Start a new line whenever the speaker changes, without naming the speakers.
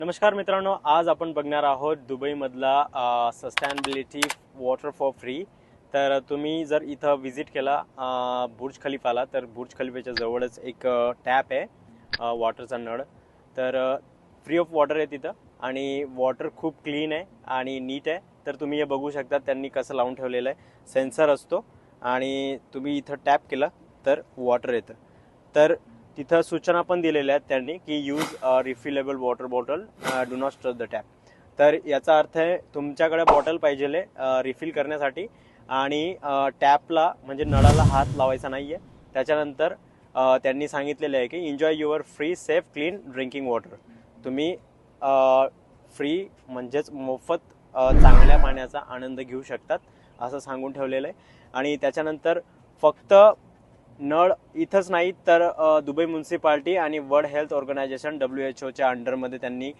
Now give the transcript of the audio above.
नमस्कार मित्रांनो, आज आपण बघणार आहोत दुबईमधला सस्टेनेबिलिटी वॉटर फॉर फ्री. तर तुम्ही जर इथं विजिट केला बुर्ज खलिफाला, तर बुर्ज खलिफाच्या जवळच एक टॅप आहे वॉटरचा नळ. तर फ्री ऑफ वॉटर आहे तिथं आणि वॉटर खूप क्लीन आहे आणि नीट आहे. तर तुम्ही हे बघू शकता त्यांनी कसं लावून ठेवलेलं आहे. सेन्सर असतो आणि तुम्ही इथं टॅप केलं तर वॉटर येतं. तर तिथं सूचना पण दिलेल्या आहेत त्यांनी की use refillable water bottle, do not stretch the tap. तर याचा अर्थ आहे तुमच्याकडे बॉटल पाहिजे रिफिल करण्यासाठी आणि टॅपला म्हणजे नळाला हात लावायचा नाही आहे. त्याच्यानंतर त्यांनी सांगितलेलं आहे की enjoy your free safe clean drinking water. तुम्ही फ्री म्हणजेच मोफत चांगल्या पाण्याचा आनंद घेऊ शकतात असं सांगून ठेवलेलं आहे. आणि त्याच्यानंतर फक्त नळ इथंच नाही तर दुबई म्युन्सिपाल्टी आणि वर्ल्ड हेल्थ ऑर्गनायझेशन WHO च्या अंडरमध्ये त्यांनी